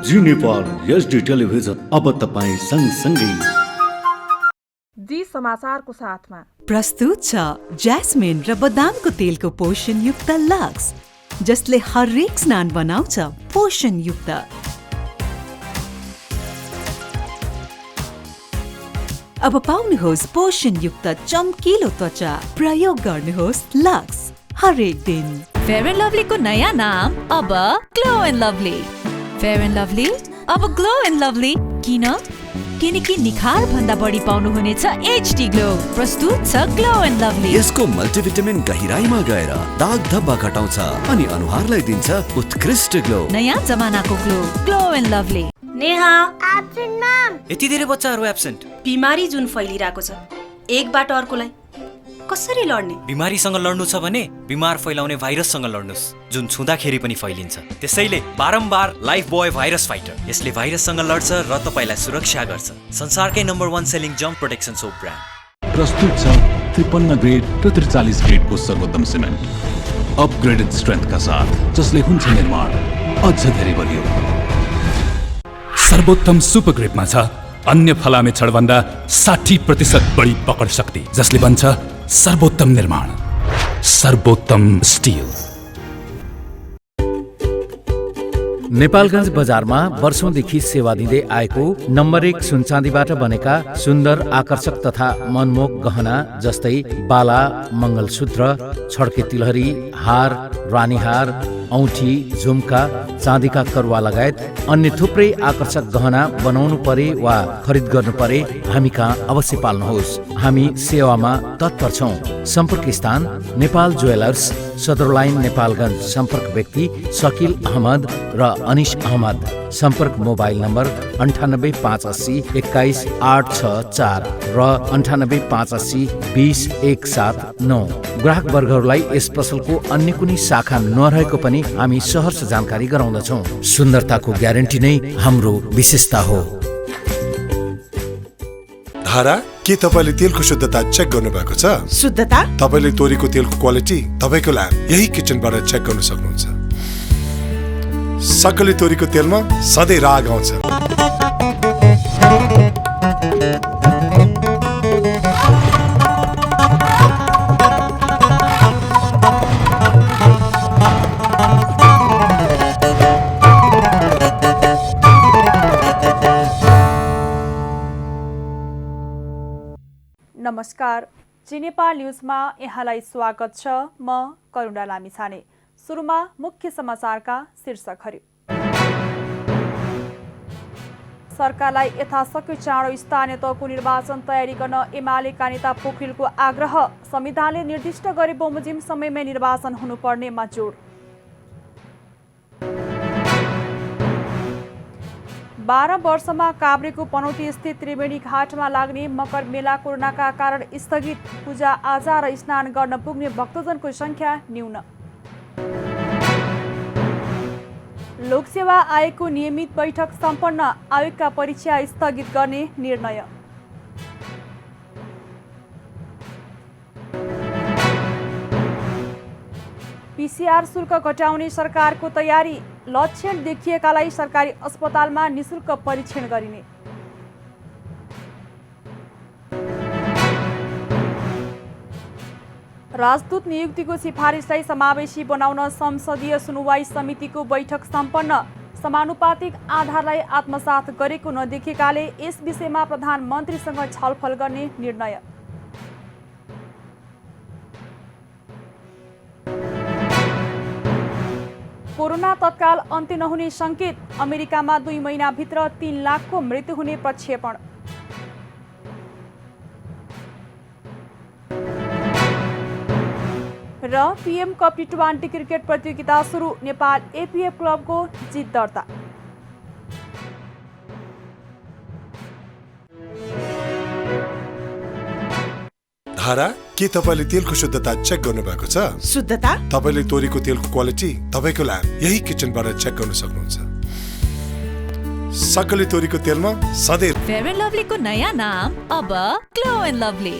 जी Nepal HD television अब तपाईं सँगसँगै जी समाचारको साथमा प्रस्तुत छ ज्यास्मिन र बदामको तेलको पोषणयुक्त लक्स, जसले हरेक स्नान बनाउँछ पोषणयुक्त। अब पाउनुहोस् पोषणयुक्त चम्किलो त्वचा, प्रयोग गर्नुहोस् लक्स हरेक दिन। फेयर एन्ड लभली को नयाँ नाम अब glow and lovely. Fair and lovely अब ग्लो एन्ड लभली किन? किनकि निखार भन्दा बढी पाउनु हुनेछ एचडी ग्लो। प्रस्तुत छ ग्लो एन्ड लभली। यसको मल्टिभिटामिन गहिराईमा गएर दाग धब्बा घटाउँछ अनि अनुहारलाई दिन्छ उत्कृष्ट ग्लो। नयाँ जमानाको glow, glow and lovely. Neha absent ma'am. यति धेरै बच्चाहरू एब्सेन्ट। बिमारी जुन फैलिरहेको छ, एकबाट अर्कोलाई कसरी लड्ने? बिमारीसँग लड्नु छ भने बिमार फैलाउने भाइरससँग लड्नुस्, जुन छुँदाखेरि पनि फैलिन्छ। त्यसैले बारम्बार लाइफ बोय भाइरस फाइटर, यसले भाइरससँग लड्छ र तपाईलाई सुरक्षा गर्छ। संसारकै नम्बर 1 सेलिङ जम्प प्रोटेक्सन सोप ब्रान्ड। प्रस्तुत छ 53 ग्रेड र 43 ग्रेडको सर्वोत्तम सिमेन्ट, अपग्रेडेड स्ट्रेन्थका साथ, जसले हुन्छ निर्माण अझ धेरै बलियो। सर्वोत्तम सुपर ग्रिपमा छ अन्य फलामे छडभन्दा 60% बढी पकड शक्ति, जसले बन्छ सर्वोत्तम निर्माण, सर्वोत्तम स्टिल। नेपालगञ्ज बजारमा वर्षौंदेखि सेवा दिँदै आएको नम्बर 1 सुनचाँदीबाट बनेका सुन्दर, आकर्षक तथा मनमोहक गहना जस्तै बाला, मङ्गलसूत्र, छड्के तिलहरी, हार, रानीहार, औँठी, झुम्का, चाँदीका करुवा लगायत अन्य थुप्रै आकर्षक गहना बनाउनु परे वा खरिद गर्नु परे हामी कहाँ अवश्य पाल्नुहोस्। हामी सेवामा तत्पर छौं। सम्पर्क स्थान नेपाल ज्वेलर्स, सदर लाइन, नेपालगञ्ज। सम्पर्क व्यक्ति शकील अहमद र अनिश अहमद। सम्पर्क मोबाइल नम्बर 9858 21 864 र 9858 20 179। ग्राहक वर्गहरूलाई यस पसलको अन्य कुनै शाखा नरहेको पनि हामी सहर्ष जानकारी गराउँदछौँ। सुन्दरताको ग्यारेन्टी नै हाम्रो विशेषता हो। धारा, के तपाईले तेलको शुद्धता चेक गर्नु भएको छ? शुद्धता? तपाईले तोरीको तेलको क्वालिटी तपाईको ल्याब यही किचनबाट चेक गर्न सक्नुहुन्छ। सक्कली तोरीको तेलमा सधैँ राग आउँछ। नमस्कार, जी नेपाल न्युजमा यहाँलाई स्वागत छ। म करुणा लामिछाने। सुरुमा मुख्य समाचारका शीर्षकहरू। सरकारलाई यथाशक्य चाँडो स्थानीय तहको निर्वाचन तयारी गर्न एमालेका नेता पोखरेलको आग्रह। संविधानले निर्दिष्ट गरे बमोजिम समयमै निर्वाचन हुनुपर्नेमा जोड। 12 वर्षमा काभ्रेको पनौती स्थित त्रिवेणी घाटमा लाग्ने मकर मेला कोरोनाका कारण स्थगित। पूजा आजा र स्नान गर्न पुग्ने भक्तजनको संख्या न्यून। लोकसेवा आयोगको नियमित बैठक सम्पन्न। आयोगका परीक्षा स्थगित गर्ने निर्णय। पीसीआर शुल्क घटाउने सरकारको तयारी। लक्षण देखिएकालाई सरकारी अस्पतालमा निशुल्क परीक्षण गरिने। राजदूत नियुक्तिको सिफारिसलाई समावेशी बनाउन संसदीय सुनवाई समितिको बैठक सम्पन्न। समानुपातिक आधारलाई आत्मसात गरेको नदेखिएकाले यस विषयमा प्रधानमन्त्रीसँग छलफल गर्ने निर्णय। कोरोना तत्काल अन्त्य नहुने संकेत। अमेरिकामा 2 महिनाभित्र 3 लाखको मृत्यु हुने प्रक्षेपण। र पीएम कप टी20 क्रिकेट प्रतियोगिता सुरु। नेपाल एपीएफ क्लबको जित दर्ता। धारा, के तपाईले तेलको शुद्धता चेक गर्नु भएको छ? शुद्धता? तपाईले तोरीको तेलको क्वालिटी तपाईको ल्याब यही किचनबाट चेक गर्न सक्नुहुन्छ। सक्कली तोरीको तेलमा सधैँ। फेयर एन्ड लभली को नयाँ नाम अब glow and lovely.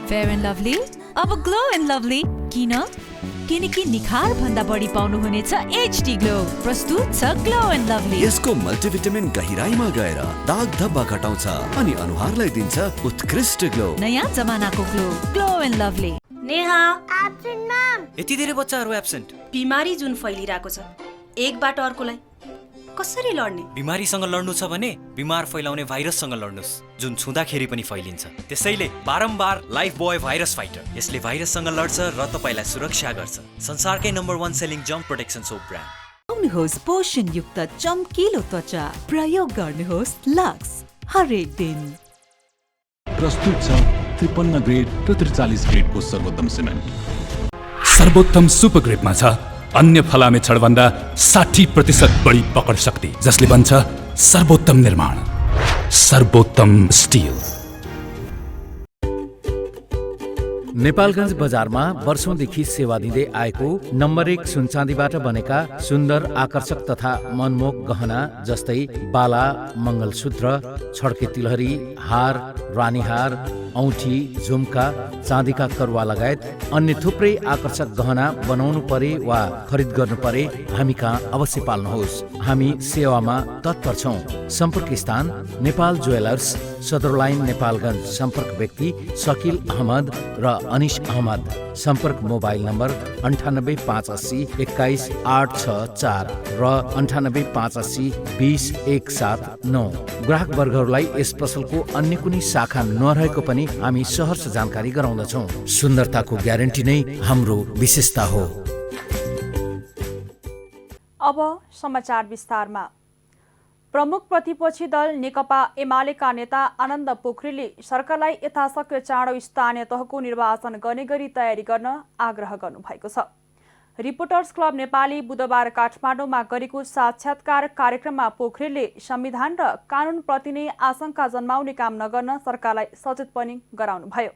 Fair and lovely अब ग्लो एन्ड लभली किन? किनकि निखार भन्दा बढी पाउनुहुनेछ एचडी ग्लो। प्रस्तुत छ ग्लो एन्ड लभली। यसको मल्टिभिटामिन गहिराईमा गएर दाग धब्बा घटाउँछ अनि अनुहारलाई दिन्छ उत्कृष्ट ग्लो। नयाँ जमानाको glow, glow and lovely. Neha, यति धेरै बच्चाहरू एब्सेन्ट। बिमारी जुन फैलिरहेको छ, एकबाट अर्कोलाई कसरी लड्ने? बिमारीसँग लड्नु छ भने बिमार फैलाउने भाइरससँग लड्नुस्, जुन छुँदाखेरि पनि फैलिन्छ। त्यसैले बारम्बार लाइफ बोय भाइरस फाइटर। यसले भाइरससँग लड्छ र तपाईलाई सुरक्षा गर्छ। संसारकै नम्बर 1 सेलिङ जम्प प्रोटेक्सन सोप ब्रान्ड। आउनुहोस् पोषणयुक्त चम्किलो त्वचा प्रयोग गर्नुहोस् लक्स हरेक दिन। प्रस्तुत छ 53 ग्रेड र 43 ग्रेडको सर्वोत्तम सिमेन्ट। सर्वोत्तम सुपर ग्रेडमा छ अन्य फलामे छडभन्दा 60% बढी पकड शक्ति, जसले बन्छ सर्वोत्तम निर्माण, सर्वोत्तम स्टिल। नेपालगञ्ज बजारमा वर्षौंदेखि सेवा दिँदै आएको नम्बर 1 सुनचाँदीबाट बनेका सुन्दर आकर्षक तथा मनमोहक गहना जस्तै बाला, मङ्गलसूत्र, छड्के तिलहरी, हार, रानीहार, औँठी, झुम्का, चाँदीका करुवा लगायत अन्य थुप्रै आकर्षक गहना बनाउनु परे वा खरिद गर्नु परे हामी कहाँ अवश्य पाल्नुहोस्। हामी सेवामा तत्पर छौँ। सम्पर्क स्थान नेपाल ज्वेलर्स, सदर लाइन, नेपालगञ्ज। सम्पर्क व्यक्ति शकिल अहमद र अनिश अहमद। सम्पर्क मोबाइल नम्बर 9858 21 864 र 9858 20 179। ग्राहक वर्गहरूलाई यस पसलको अन्य कुनै शाखा नरहेको पनि हामी सहर्ष जानकारी गराउँदछौँ। सुन्दरताको ग्यारेन्टी नै हाम्रो विशेषता हो। अब समाचार विस्तारमा। प्रमुख प्रतिपक्षी दल नेकपा एमालेका नेता आनन्द पोखरेलले सरकारलाई यथाशक्य चाँडो स्थानीय तहको निर्वाचन गर्ने गरी तयारी गर्न आग्रह गर्नुभएको छ। रिपोर्टर्स क्लब नेपाली बुधबार काठमाडौँमा गरेको साक्षात्कार कार्यक्रममा पोखरेलले संविधान र कानूनप्रति नै आशंका जन्माउने काम नगर्न सरकारलाई सचेत पनि गराउनुभयो।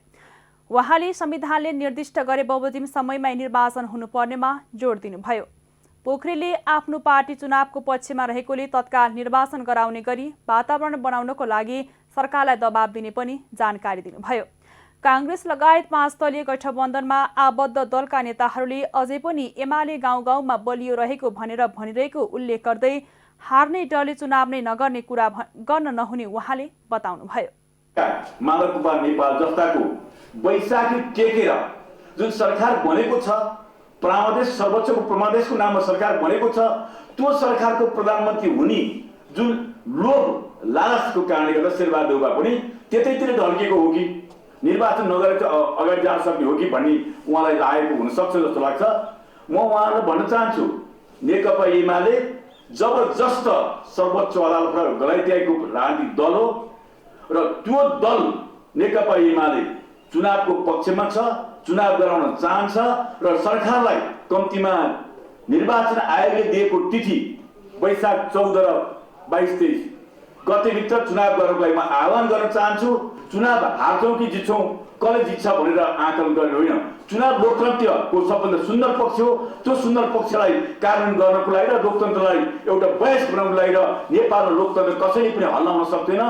उहाँले संविधानले निर्दिष्ट गरे बमोजिम समयमै निर्वाचन हुनुपर्नेमा जोड दिनुभयो। पोखरेलले आफ्नो पार्टी चुनावको पक्षमा रहेकोले तत्काल निर्वाचन गराउने गरी वातावरण बनाउनको लागि सरकारलाई दबाब दिने पनि जानकारी दिनुभयो। कांग्रेस लगायत 5 दलीय गठबन्धनमा आबद्ध दलका नेताहरूले अझै पनि एमाले गाउँ गाउँमा बलियो रहेको भनेर भनिरहेको उल्लेख गर्दै हार्ने डरले चुनाव नै नगर्ने कुरा गर्न नहुने उहाँले बताउनुभयो। माधवकुमार नेपाल जस्ताको वैशाखी टेकेर जुन सरकार बनेको छ, प्रमादेश सर्वोच्चको प्रमादेशको नाममा सरकार बनेको छ, त्यो सरकारको प्रधानमन्त्री हुने जुन लोभ लालचको कारणले गर्दा शेरबहादुर देउवा पनि त्यतैतिर ढल्केको हो कि निर्वाचन नगरेर अगाडि जान सक्ने हो कि भन्ने उहाँलाई लागेको हुनसक्छ जस्तो लाग्छ। म उहाँलाई भन्न चाहन्छु, नेकपा एमाले जबरजस्त सर्वोच्च अदालतबाट गलाइदिएको राजनीतिक दल हो र त्यो दल नेकपा एमाले चुनावको पक्षमा छ, चुनाव गराउन चाहन्छ र सरकारलाई कम्तीमा निर्वाचन आयोगले दिएको तिथि वैशाख 14 र 22-23 गतेभित्र चुनाव गर्नको लागि म आह्वान गर्न चाहन्छु। चुनाव हार्छौँ कि जित्छौँ, कसले जित्छ भनेर आकलन गर्ने होइन। चुनाव लोकतन्त्रको सबभन्दा सुन्दर पक्ष हो। त्यो सुन्दर पक्षलाई कानुन गर्नको लागि र लोकतन्त्रलाई एउटा बयस बनाउनको लागि र नेपालमा लोकतन्त्र कसैले पनि हल्लाउन सक्दैन,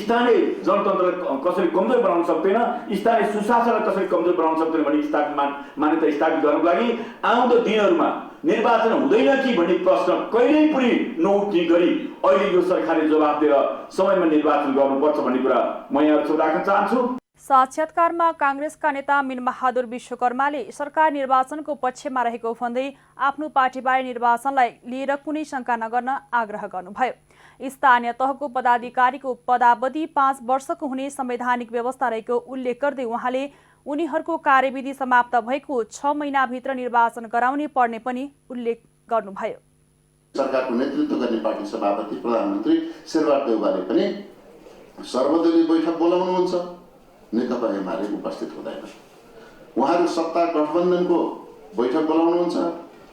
स्थानीय जनतन्त्रलाई कसैले कमजोर बनाउन सक्दैन, स्थानीय सुशासनलाई कसैले कमजोर बनाउन सक्दैन भन्ने मान्यता स्थापित गर्नको लागि आउँदो दिनहरूमा निर्वाचन हुँदैन कि भन्ने प्रश्न कहिल्यै पनि नउठ्ने गरी अहिले यो सरकारले जवाफ दिएर समयमा निर्वाचन गर्नुपर्छ भन्ने कुरा म यहाँ राख्न चाहन्छु। साक्षात्कारमा कांग्रेसका नेता मिनबहादुर विश्वकर्माले सरकार निर्वाचनको पक्षमा रहेको भन्दै आफ्नो पार्टीबारे निर्वाचनलाई लिएर कुनै शंका नगर्न आग्रह गर्नुभयो। स्थानीय तहको पदाधिकारीको पदावधि 5 वर्षको हुने संवैधानिक व्यवस्था रहेको उल्लेख गर्दै उहाँले उनीहरूको कार्यविधि समाप्त भएको 6 महिनाभित्र निर्वाचन गराउने पर्ने पनि उल्लेख गर्नुभयो। सरकारको नेतृत्व गर्ने पार्टी सभापति प्रधानमन्त्री शेरबहादुर देउवाले पनि सर्वदलीय बैठक बोलाउनुहुन्छ, नेकपा एमाले उपस्थित हुँदैन। उहाँहरू सत्ता गठबन्धनको बैठक बोलाउनुहुन्छ,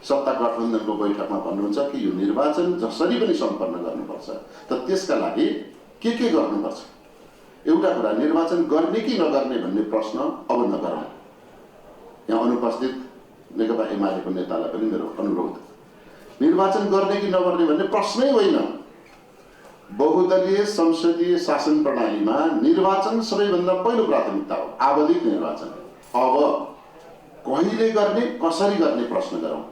सत्ता गठबन्धनको बैठकमा भन्नुहुन्छ कि यो निर्वाचन जसरी पनि सम्पन्न गर्नुपर्छ, त त्यसका लागि के गर्नुपर्छ। एउटा कुरा निर्वाचन गर्ने कि नगर्ने भन्ने प्रश्न अब नगरौँ। यहाँ अनुपस्थित नेकपा एमालेको नेतालाई पनि मेरो अनुरोध, निर्वाचन गर्ने कि नगर्ने भन्ने प्रश्नै होइन। बहुदलीय संसदीय शासन प्रणालीमा निर्वाचन सबैभन्दा पहिलो प्राथमिकता हो, आवधिक निर्वाचन। अब कहिले गर्ने कसरी गर्ने प्रश्न गरौँ।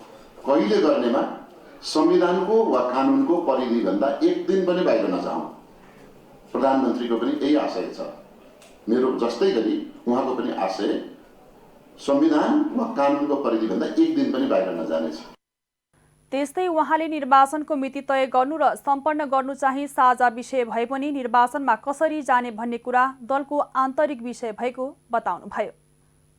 कहिले गर्नेमा संविधानको वा कानुनको परिधिभन्दा एक दिन पनि बाहिर नजाउँ। प्रधानमन्त्रीको पनि यही आशय छ, मेरो जस्तै गरी उहाँको पनि आशय संविधान वा कानुनको परिधिभन्दा एक दिन पनि बाहिर नजानेछ। त्यस्तै उहाँले निर्वाचनको मिति तय गर्नु र सम्पन्न गर्नु चाहिँ साझा विषय भए पनि निर्वाचनमा कसरी जाने भन्ने कुरा दलको आन्तरिक विषय भएको बताउनुभयो।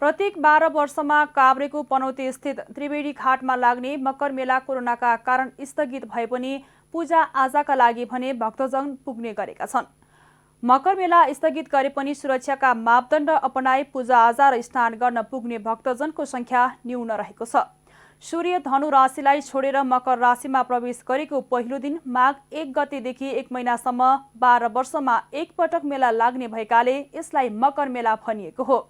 प्रत्येक 12 वर्षमा काभ्रेको पनौती स्थित त्रिवेणी घाटमा लाग्ने मकर मेला कोरोनाका कारण स्थगित भए पनि पूजा आजाका लागि भने भक्तजन पुग्ने गरेका छन्। मकर मेला स्थगित गरे पनि सुरक्षाका मापदण्ड अपनाई पूजा आजा र स्नान गर्न पुग्ने भक्तजनको संख्या न्यून रहेको छ। सूर्य धनु राशिलाई छोडेर मकर राशिमा प्रवेश गरेको पहिलो दिन माघ 1 गतेदेखि 1 महिनासम्म 12 वर्षमा एकपटक मेला लाग्ने भएकाले यसलाई मकर मेला भनिएको हो।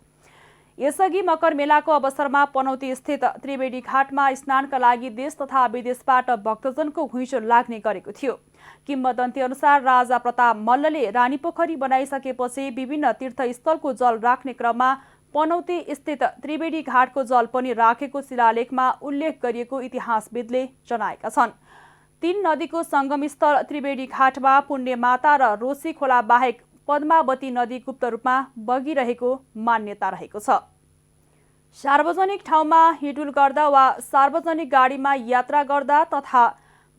यसअघि मकर मेलाको अवसरमा पनौती स्थित त्रिवेणी घाटमा स्नानका लागि देश तथा विदेशबाट भक्तजनको घुइँचो लाग्ने गरेको थियो। किम्वदन्ती अनुसार राजा प्रताप मल्लले रानीपोखरी बनाइसकेपछि विभिन्न तीर्थस्थलको जल राख्ने क्रममा पनौती स्थित त्रिवेणी घाटको जल पनि राखेको शिलालेखमा उल्लेख गरिएको इतिहासविदले जनाएका छन्। 3 नदीको संगमस्थल त्रिवेणी घाटमा पुण्य माता र रोशी खोला बाहेक पद्मावती नदी गुप्त रूपमा बगिरहेको मान्यता रहेको छ। सार्वजनिक ठाउँमा हिँडुल गर्दा वा सार्वजनिक गाडीमा यात्रा गर्दा तथा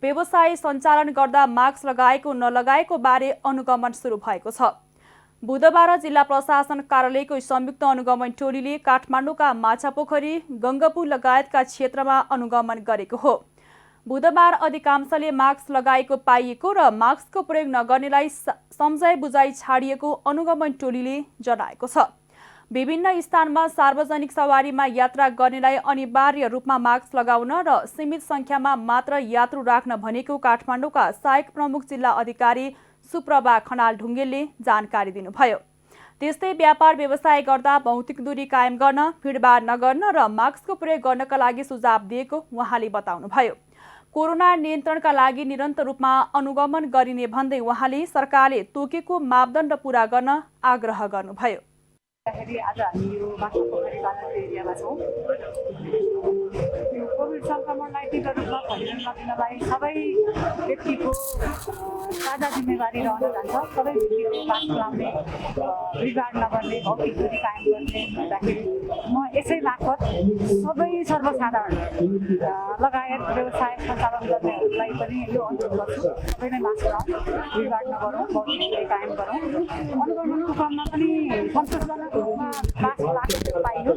व्यवसाय सञ्चालन गर्दा मास्क लगाएको नलगाएको बारे अनुगमन सुरु भएको छ। बुधबार जिल्ला प्रशासन कार्यालयको संयुक्त अनुगमन टोलीले काठमाडौँका माछापोखरी, गङ्गपुर लगायतका क्षेत्रमा अनुगमन गरेको हो। बुधबार अधिकांशले मास्क लगाएको पाइएको र मास्कको प्रयोग नगर्नेलाई सम्झाइ बुझाइ छाडिएको अनुगमन टोलीले जनाएको छ। विभिन्न स्थानमा सार्वजनिक सवारीमा यात्रा गर्नेलाई अनिवार्य रूपमा मास्क लगाउन र सीमित संख्यामा मात्र यात्रु राख्न भनेको काठमाडौँका सहायक प्रमुख जिल्ला अधिकारी सुप्रभा खनाल ढुङ्गेलले जानकारी दिनुभयो। त्यस्तै व्यापार व्यवसाय गर्दा भौतिक दूरी कायम गर्न, भिडभाड नगर्न र मास्कको प्रयोग गर्नका लागि सुझाव दिएको उहाँले बताउनुभयो। कोरोना नियन्त्रणका लागि निरन्तर रूपमा अनुगमन गरिने भन्दै उहाँले सरकारले तोकेको मापदण्ड पूरा गर्न आग्रह गर्नुभयो। आज हामी यो माछापोखरी बालाको एरियामा छौँ। यो कोभिड सङ्क्रमणलाई तीव्र रूपमा फैलिन नदिनलाई सबै व्यक्तिको साझा जिम्मेवारी रहन जान्छ। सबै व्यक्तिले मास्क लाउने, भिडभाड नगर्ने, भौतिक दूरी कायम गर्ने भन्दाखेरि म यसै मार्फत सबै सर्वसाधारण लगायत व्यवसाय सञ्चालन गर्नेहरूलाई पनि यो अनुरोध गर्छु, सबैले मास्क लाउँ, भिडभाड नगरौँ, भौतिक दूरी कायम गरौँ। अनुगमनको क्रममा पनि सन्तोषजनक रूपमा मास्क लाग्नु पाइयो।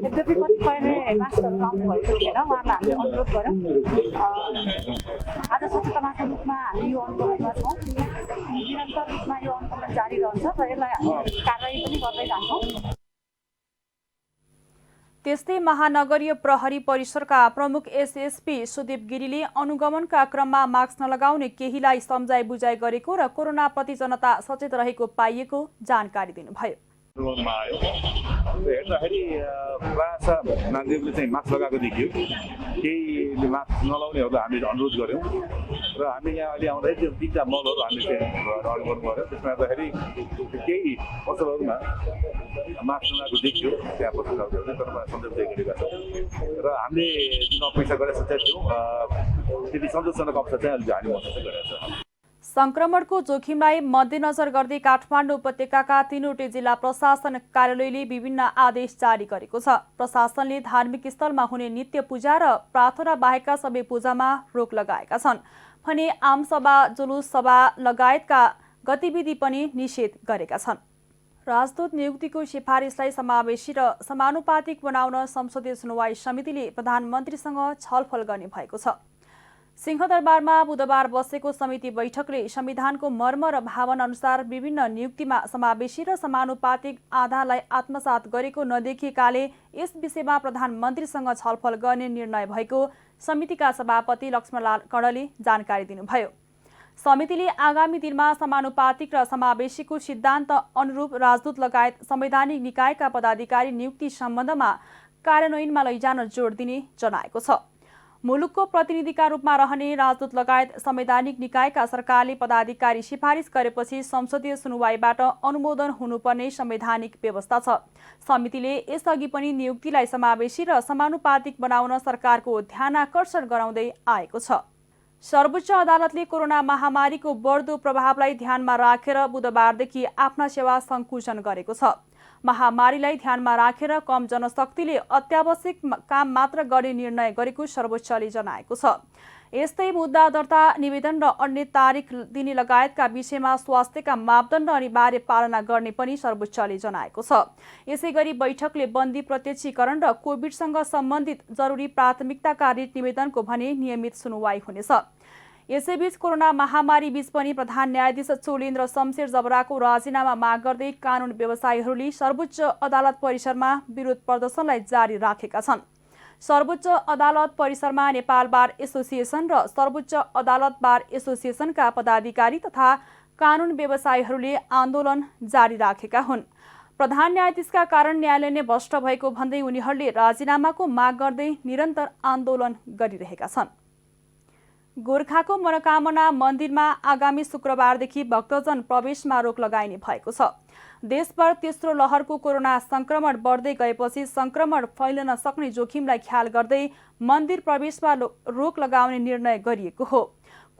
यद्यपि कतिपयले मास्कहरू लाउनु भएको थिएन, उहाँलाई हामीले अनुरोध गऱ्यौँ। आज सचेतनाका रूपमा हामी यो अनुगमनमा छौँ। निरन्तर रूपमा यो अनुगमन जारी रहन्छ र यसलाई हामी कारवाही पनि गर्दै जान्छौँ। त्यस्तै महानगरीय प्रहरी परिसरका प्रमुख एसएसपी सुदीप गिरीले अनुगमनका क्रममा मास्क नलगाउने केहीलाई सम्झाइ बुझाइ गरेको र कोरोनाप्रति जनता सचेत रहेको पाइएको जानकारी दिनुभयो। आयो हेर्दाखेरि प्रायः मान्छेहरूले चाहिँ मास्क लगाएको देखियो, केहीले मास्क नलाउनेहरूलाई हामीले अनुरोध गऱ्यौँ र हामी यहाँ अहिले आउँदाखेरि 3टा मलहरू हामीले अनुगमन गऱ्यौँ। त्यसमा हेर्दाखेरि केही पसलहरूमा मास्क नलाएको देखियो, त्यहाँ पसलहरूले तर सन्देश दिएका छौँ र हामीले जुन अपेक्षा गरेका थियौँ त्यति सन्तोषजनक अवस्था चाहिँ अहिले हामी महसुस गरेका छौँ। संक्रमणको जोखिमलाई मध्यनजर गर्दै काठमाडौँ उपत्यकाका 3वटै जिल्ला प्रशासन कार्यालयले विभिन्न आदेश जारी गरेको छ। प्रशासनले धार्मिक स्थलमा हुने नित्य पूजा र प्रार्थना बाहेकका सबै पूजामा रोक लगाएका छन् भने आमसभा, जुलुस सभा लगायतका गतिविधि पनि निषेध गरेका छन्। राजदूत नियुक्तिको सिफारिसलाई समावेशी र समानुपातिक बनाउन संसदीय सुनवाई समितिले प्रधानमन्त्रीसँग छलफल गर्ने भएको छ। सिंहदरबारमा बुधबार बसेको समिति बैठकले संविधानको मर्म र भावना अनुसार विभिन्न नियुक्तिमा समावेशी र समानुपातिक आधारलाई आत्मसात गरेको नदेखिएकाले यस विषयमा प्रधानमन्त्रीसँग छलफल गर्ने निर्णय भएको समितिका सभापति लक्ष्मणलाल कणले जानकारी दिनुभयो। समितिले आगामी दिनमा समानुपातिक र समावेशीको सिद्धान्त अनुरूप राजदूत लगायत संवैधानिक निकायका पदाधिकारी नियुक्ति सम्बन्धमा कार्यान्वयनमा लैजान जोड दिने जनाएको छ। मुलुकको प्रतिनिधिका रूपमा रहने राजदूत लगायत संवैधानिक निकायका सरकारले पदाधिकारी सिफारिस गरेपछि संसदीय सुनुवाईबाट अनुमोदन हुनुपर्ने संवैधानिक व्यवस्था छ। समितिले यसअघि पनि नियुक्तिलाई समावेशी र समानुपातिक बनाउन सरकारको ध्यानाकर्षण गराउँदै आएको छ। सर्वोच्च अदालतले कोरोना महामारीको बढ्दो प्रभावलाई ध्यानमा राखेर बुधबारदेखि आफ्ना सेवा सङ्कुचन गरेको छ। महामारीलाई ध्यानमा राखेर कम जनशक्तिले अत्यावश्यक काम मात्र गर्ने निर्णय गरेको सर्वोच्चले जनाएको छ। यस्तै मुद्दा दर्ता, निवेदन र अन्य तारिख दिने लगायतका विषयमा स्वास्थ्यका मापदण्ड अनिवार्य पालना गर्ने पनि सर्वोच्चले जनाएको छ। यसैगरी बैठकले बन्दी प्रत्यक्षीकरण र कोभिडसँग सम्बन्धित जरुरी प्राथमिकताका रिट निवेदनको भने नियमित सुनुवाई हुनेछ। यसैबीच कोरोना महामारी बीच पनि प्रधान न्यायाधीश चोलेन्द्र शमशेर जबराको राजीनामा माग गर्दै कानुन व्यवसायीहरूले सर्वोच्च अदालत परिसरमा विरोध प्रदर्शनलाई जारी राखेका छन्। सर्वोच्च अदालत परिसरमा नेपाल बार एसोसिएसन र सर्वोच्च अदालत बार एसोसिएसनका पदाधिकारी तथा कानुन व्यवसायीहरूले आन्दोलन जारी राखेका हुन्। प्रधान न्यायाधीशका कारण न्यायालय नै भ्रष्ट भएको भन्दै उनीहरूले राजीनामाको माग गर्दै निरन्तर आन्दोलन गरिरहेका छन्। गोर्खाको मनोकामना मन्दिरमा आगामी शुक्रबारदेखि भक्तजन प्रवेशमा रोक लगाइने भएको छ। देशभर तेस्रो लहरको कोरोना संक्रमण बढ्दै गएपछि संक्रमण फैलन सक्ने जोखिमलाई ख्याल गर्दै मन्दिर प्रवेशमा रोक लगाउने निर्णय गरिएको हो।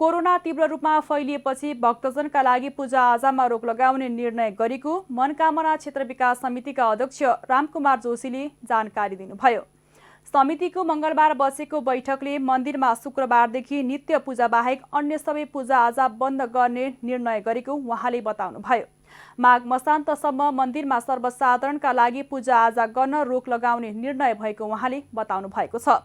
कोरोना तीव्र रूपमा फैलिएपछि भक्तजनका लागि पूजाआजामा रोक लगाउने निर्णय गरेको मनोकामना क्षेत्र विकास समितिका अध्यक्ष रामकुमार जोशीले जानकारी दिनुभयो। समितिको मंगलबार बसेको बैठकले मन्दिरमा शुक्रबारदेखि नित्य पूजा बाहेक अन्य सबै पूजाआजा बन्द गर्ने निर्णय गरेको उहाँले बताउनुभयो। माघ मसान्तसम्म मन्दिरमा सर्वसाधारणका लागि पूजाआजा गर्न रोक लगाउने निर्णय भएको उहाँले बताउनु भएको छ।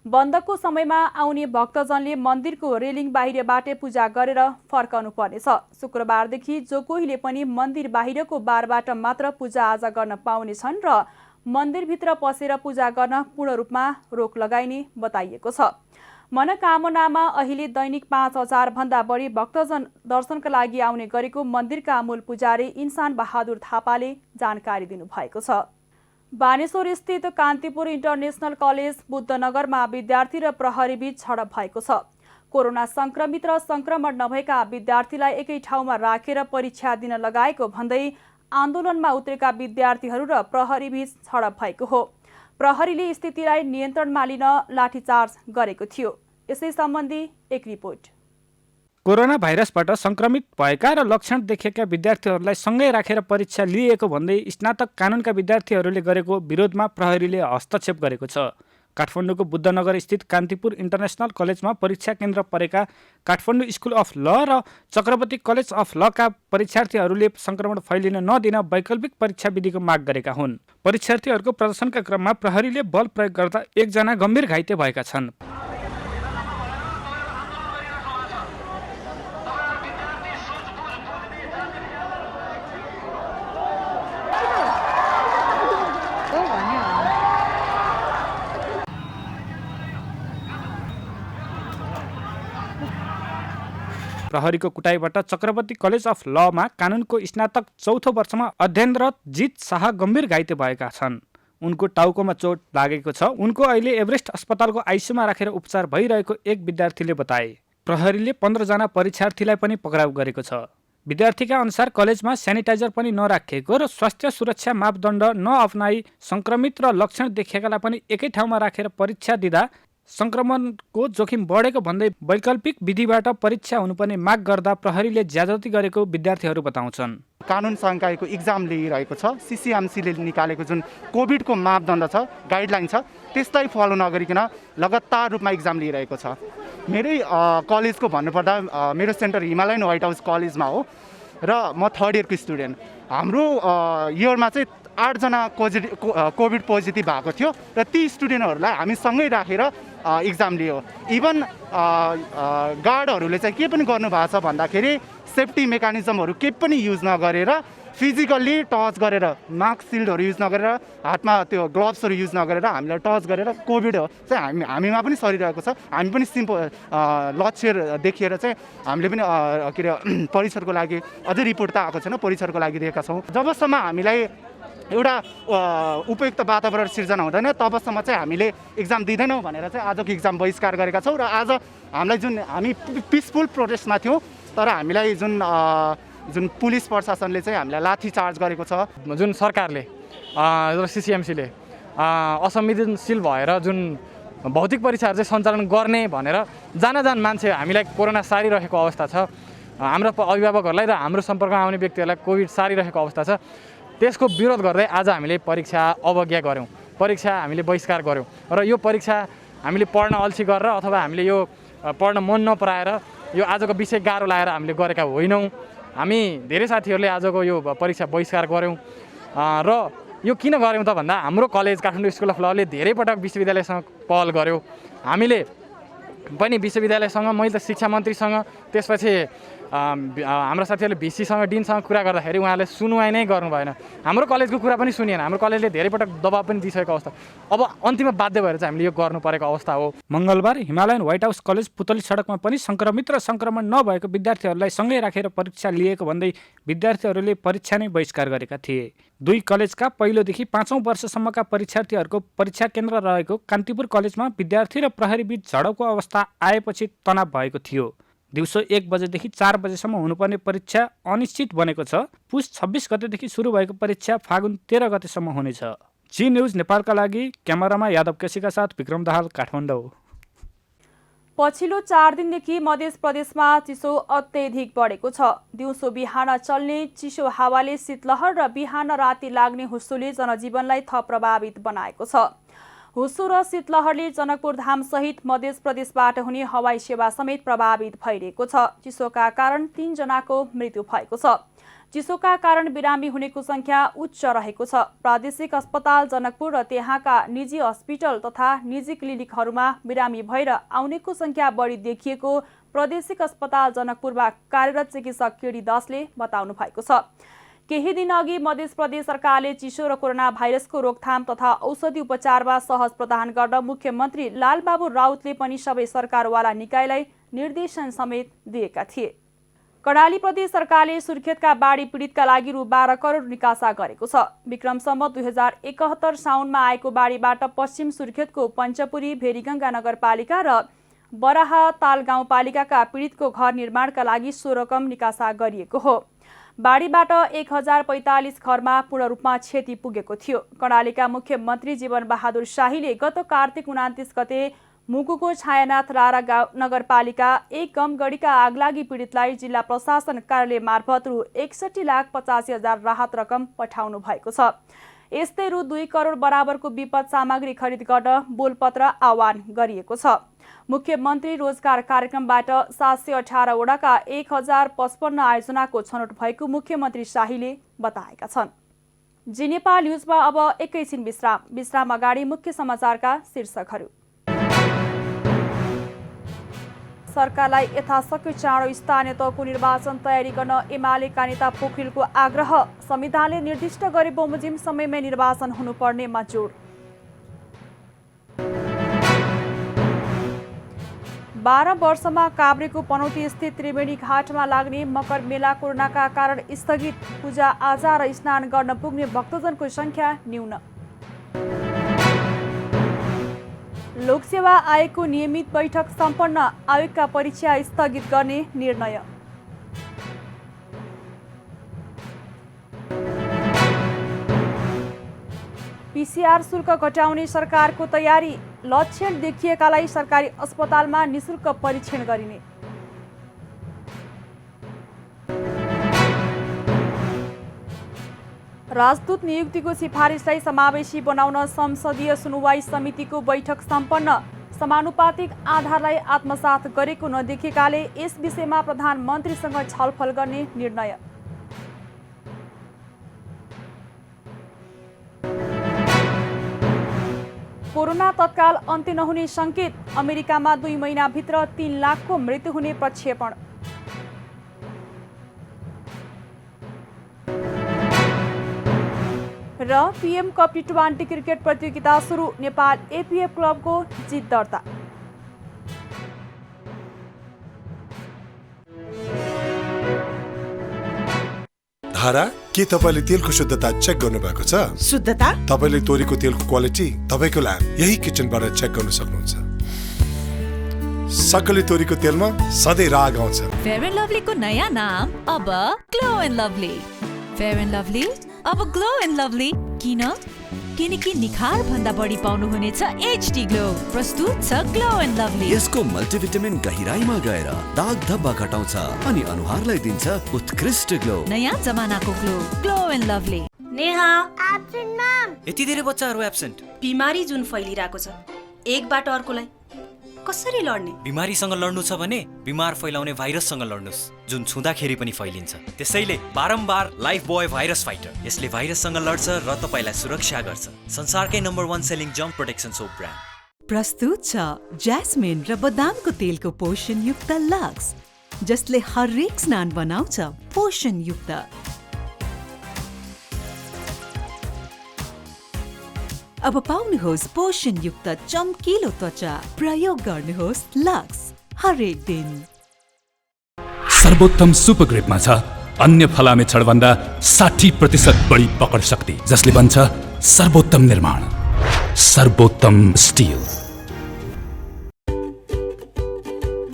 बन्दको समयमा आउने भक्तजनले मन्दिरको रेलिङ बाहिरबाटै पूजा गरेर फर्कनु पर्नेछ। शुक्रबारदेखि जो कोहीले पनि मन्दिर बाहिरको बारबाट मात्र पूजाआजा गर्न पाउनेछन् र मन्दिरभित्र पसेर पूजा गर्न पूर्ण रूपमा रोक लगाइने बताइएको छ। मनोकामनामा अहिले दैनिक 5000 भन्दा बढी भक्तजन दर्शनका लागि आउने गरेको मन्दिरका मूल पुजारी इन्सान बहादुर थापाले जानकारी दिनुभएको छ। बानेश्वर स्थित कान्तिपुर इन्टरनेसनल कलेज बुद्धनगरमा विद्यार्थी र प्रहरीबीच झडप भएको छ। कोरोना संक्रमित र संक्रमण नभएका विद्यार्थीलाई एकै ठाउँमा राखेर परीक्षा दिन लगाएको भन्दै आन्दोलनमा उत्रेका विद्यार्थीहरू र प्रहरीबीच झडप भएको हो। प्रहरीले स्थितिलाई नियन्त्रणमा लिन लाठीचार्ज गरेको थियो। यसै सम्बन्धी एक रिपोर्ट। कोरोना भाइरसबाट संक्रमित भएका र लक्षण देखेका विद्यार्थीहरूलाई सँगै राखेर परीक्षा लिएको भन्दै स्नातक कानुनका विद्यार्थीहरूले गरेको विरोधमा प्रहरीले हस्तक्षेप गरेको छ। काठमाडौँको बुद्धनगर स्थित कान्तिपुर इन्टरनेसनल कलेजमा परीक्षा केन्द्र परेका काठमाडौँ स्कुल अफ ल र चक्रवर्ती कलेज अफ लका परीक्षार्थीहरूले संक्रमण फैलिन नदिन वैकल्पिक परीक्षा विधिको माग गरेका हुन्। परीक्षार्थीहरूको प्रदर्शनका क्रममा प्रहरीले बल प्रयोग गर्दा एकजना गम्भीर घाइते भएका छन्। प्रहरीको कुटाईबाट चक्रवर्ती कलेज अफ लमा कानुनको स्नातक चौथो वर्षमा अध्ययनरत जित शाह गम्भीर घाइते भएका छन्। उनको टाउकोमा चोट लागेको छ। उनको अहिले एभरेस्ट अस्पतालको आइसियुमा राखेर उपचार भइरहेको एक विद्यार्थीले बताए। प्रहरीले 15 जना परीक्षार्थीलाई पनि पक्राउ गरेको छ। विद्यार्थीका अनुसार कलेजमा सेनिटाइजर पनि नराखिएको र स्वास्थ्य सुरक्षा मापदण्ड नअपनाई संक्रमित र लक्षण देखिएकालाई पनि एकै ठाउँमा राखेर परीक्षा दिँदा संक्रमणको जोखिम बढेको भन्दै वैकल्पिक विधिबाट परीक्षा हुनुपर्ने माग गर्दा प्रहरीले ज्यादती गरेको विद्यार्थीहरू बताउँछन्। कानुन संकायको इक्जाम लिइरहेको छ। सिसिएमसीले निकालेको जुन कोभिडको मापदण्ड छ, गाइडलाइन छ, त्यसलाई फलो नगरिकन लगातार रूपमा इक्जाम लिइरहेको छ। मेरै कलेजको भन्नुपर्दा मेरो सेन्टर हिमालयन व्हाइट हाउस कलेजमा हो र म 3rd इयरको स्टुडेन्ट। हाम्रो इयरमा चाहिँ 8 जना कोभिड पोजिटिभ भएको थियो र ती स्टुडेन्टहरूलाई हामी सँगै राखेर इक्जाम लियो। इभन गार्डहरूले चाहिँ के पनि गर्नुभएको छ भन्दाखेरि सेफ्टी मेकानिजमहरू केही पनि युज नगरेर, फिजिकल्ली टच गरेर, मास्क सिल्डहरू युज नगरेर, हातमा त्यो ग्लोभ्सहरू युज नगरेर हामीलाई टच गरेर कोभिड चाहिँ हामीमा पनि सरिरहेको छ। हामी पनि लक्ष्य देखिएर चाहिँ हामीले पनि के अरे परिसरको लागि अझै रिपोर्ट त आएको छैन, परिसरको लागि दिएका छौँ। जबसम्म हामीलाई एउटा उपयुक्त वातावरण सिर्जना हुँदैन तबसम्म चाहिँ हामीले इक्जाम दिँदैनौँ भनेर चाहिँ आजको इक्जाम बहिष्कार गरेका छौँ। र आज हामीलाई हामी पिसफुल प्रोटेस्टमा थियौँ तर हामीलाई जुन पुलिस प्रशासनले चाहिँ हामीलाई लाठी चार्ज गरेको छ। जुन सरकारले सिसिएमसीले असंवेदनशील भएर जुन भौतिक परीक्षाहरू चाहिँ सञ्चालन गर्ने भनेर जान मान्छे हामीलाई कोरोना सारिरहेको अवस्था छ, हाम्रो अभिभावकहरूलाई र हाम्रो सम्पर्कमा आउने व्यक्तिहरूलाई कोभिड सारिरहेको अवस्था छ। त्यसको विरोध गर्दै आज हामीले परीक्षा अवज्ञा गऱ्यौँ, परीक्षा हामीले बहिष्कार गऱ्यौँ र यो परीक्षा हामीले पढ्न अल्छी गरेर अथवा हामीले यो पढ्न मन नपराएर यो आजको विषय गाह्रो लागेर हामीले गरेका होइनौँ। हामी धेरै साथीहरूले आजको यो परीक्षा बहिष्कार गऱ्यौँ र यो किन गऱ्यौँ त भन्दा हाम्रो कलेज काठमाडौँ स्कुल अफ लले धेरै पटक विश्वविद्यालयसँग पहल गऱ्यो। हामीले पनि विश्वविद्यालयसँग, मैले त शिक्षा मन्त्रीसँग, त्यसपछि हाम्रो साथीहरूले भिसीसँग डिनसँग कुरा गर्दाखेरि उहाँले सुनवाई नै गर्नु भएन। हाम्रो कलेजको कुरा पनि सुनिएन। हाम्रो कलेजले धेरै पटक दबाब पनि दिइसकेको अवस्था, अब अन्तिममा बाध्य भएर चाहिँ हामीले यो गर्नु परेको अवस्था हो। मङ्गलबार हिमालयन व्हाइट हाउस कलेज पुतली सडकमा पनि सङ्क्रमित र सङ्क्रमण नभएको विद्यार्थीहरूलाई सँगै राखेर परीक्षा लिएको भन्दै विद्यार्थीहरूले परीक्षा नै बहिष्कार गरेका थिए। दुई कलेजका पहिलोदेखि 5औं वर्षसम्मका परीक्षार्थीहरूको परीक्षा केन्द्र रहेको कान्तिपुर कलेजमा विद्यार्थी र प्रहरीबीच झडपको अवस्था आएपछि तनाव भएको थियो। दिउँसो 1 बजेदेखि 4 बजेसम्म हुनुपर्ने परीक्षा अनिश्चित बनेको छ। पुस 26 गतेदेखि सुरु भएको परीक्षा फागुन 13 गतेसम्म हुनेछ। जी न्युज नेपालका लागि क्यामेरामा यादव केसीका साथ विक्रम दाहाल, काठमाडौँ। पछिल्लो 4 दिनदेखि मध्य प्रदेशमा चिसो अत्यधिक बढेको छ। दिउँसो बिहान चल्ने चिसो हावाले शीतलहर र बिहान राति लाग्ने हुस्सोले जनजीवनलाई थप प्रभावित बनाएको छ। हुस्सो र शीतलहरले जनकपुर धाम सहित मध्य प्रदेशबाट हुने हवाई सेवा समेत प्रभावित भइरहेको छ। चिसोका कारण 3 जनाको मृत्यु भएको छ। चिसोका कारण बिरामी हुनेको संख्या उच्च रहेको छ। प्रादेशिक अस्पताल जनकपुर र त्यहाँका निजी अस्पताल तथा निजी क्लिनिकहरूमा बिरामी भएर आउनेको संख्या बढी देखिएको प्रादेशिक अस्पताल जनकपुरमा कार्यरत चिकित्सक केडी दासले बताउनु भएको छ। केही दिन अघि मध्य प्रदेश सरकारले चिसो र कोरोना भाइरसको रोकथाम तथा औषधि उपचारमा सहज प्रदान गर्न मुख्यमन्त्री लालबाबु राउतले पनि सबै सरकारवाला निकायलाई निर्देशन समेत दिएका थिए। कर्णाली प्रदेश सरकारले सुर्खेतका बाढी पीडितका लागि रु 12 करोड निकासा गरेको छ। विक्रम सम्वत 2071 साउनमा आएको बाढीबाट पश्चिम सुर्खेतको पञ्चपुरी, भेरीगङ्गा नगरपालिका र बराहा ताल गाउँपालिकाका पीडितको घर निर्माणका लागि सो रकम निकासा गरिएको हो। बाढीबाट 1045 घरमा पूर्ण रूपमा क्षति पुगेको थियो। कर्णालीका मुख्यमन्त्री जीवन बहादुर शाहीले गत कार्तिक 29 गते मुगुको छायानाथ रारा नगरपालिका 1 गमगढीका आगलागी पीडितलाई जिल्ला प्रशासन कार्यालय मार्फत रु 61,85,000 राहत रकम पठाउनु भएको छ। यस्तै रु 2 करोड बराबरको विपद सामग्री खरिद गर्न बोलपत्र आह्वान गरिएको छ। मुख्यमन्त्री रोजगार कार्यक्रमबाट 718 वडाका 1055 आयोजनाको छनौट भएको मुख्यमन्त्री शाहीले बताएका छन्। जी नेपाल न्युजमा अब एकैछिन विश्राम अगाडि मुख्य समाचारका शीर्षकहरू। सरकारलाई यथाशक्य चाँडो स्थानीय तहको निर्वाचन तयारी गर्न एमालेका नेता पोखरेलको आग्रह। संविधानले निर्दिष्ट गरे बमोजिम समयमै निर्वाचन हुनुपर्नेमा जोड। 12 वर्षमा काभ्रेको पनौती स्थित त्रिवेणी घाटमा लाग्ने मकर मेला कोरोनाका कारण स्थगित। पूजा आजा र स्नान गर्न पुग्ने भक्तजनको संख्या न्यून। लोकसेवा आयोगको नियमित बैठक सम्पन्न। आयोगका परीक्षा स्थगित गर्ने निर्णय। पीसीआर शुल्क घटाउने सरकारको तयारी। लक्षण देखिएकालाई सरकारी अस्पतालमा निशुल्क परीक्षण गरिने। राजदूत नियुक्तिको सिफारिसलाई समावेशी बनाउन संसदीय सुनवाई समितिको बैठक सम्पन्न। समानुपातिक आधारलाई आत्मसात गरेको नदेखिएकाले यस विषयमा प्रधानमन्त्रीसँग छलफल गर्ने निर्णय। कोरोना तत्काल अन्त्य नहुने संकेत। अमेरिकामा 2 महिनाभित्र 3 लाखको मृत्यु हुने प्रक्षेपण। र पीएम कप टी20 क्रिकेट प्रतियोगिता सुरु। नेपाल एपीएफ क्लबको जित दर्ता। धारा के तपाईँले तेलको शुद्धता चेक गर्नुभएको छ? शुद्धता? तपाईँले तोरीको तेलको क्वालिटी तपाईँको ल्याब यही किचनबाट चेक गर्न सक्नुहुन्छ। सक्कली तोरीको तेलमा सधैँ राग आउँछ। फेयर एन्ड लभलीको नयाँ नाम अब glow and lovely. Fair and lovely अब ग्लो एन्ड लभली। किनकि निखार भन्दा बढी पाउनुहुनेछ एचडी ग्लो। प्रस्तुत छ ग्लो एन्ड लभली। यसको मल्टिभिटामिन गहिराईमा गएर दाग धब्बा घटाउँछ अनि अनुहारलाई दिन्छ उत्कृष्ट ग्लो। नयाँ जमानाको glow, glow and lovely. Neha, absent ma'am. यति धेरै बच्चाहरू एब्सेन्ट। बिमारी जुन फैलिरहेको छ, एकबाट अर्कोलाई कसरी लड्ने? बिमारीसँग लड्नु छ भने बिमार फैलाउने भाइरससँग लड्नुस्, जुन छुँदाखेरि पनि फैलिन्छ। त्यसैले बारम्बार लाइफ बोय भाइरस फाइटर। यसले भाइरससँग लड्छ र तपाईलाई सुरक्षा गर्छ। संसारकै नम्बर 1 सेलिङ जम्प प्रोटेक्सन सोप ब्रान्ड। प्रस्तुत छ ज्यास्मिन र बदामको तेलको पोषणयुक्त लक्स, जसले हरेक स्नान बनाउँछ पोषणयुक्त। अब पाउनुहोस् पोषणयुक्त चम्किलो त्वचा। प्रयोग गर्नुहोस् लक्स हरेक दिन। सर्वोत्तम सुपर ग्रिपमा छ अन्य फलामे छडभन्दा 60% बढी पकड शक्ति, जसले बन्छ सर्वोत्तम निर्माण, सर्वोत्तम स्टिल।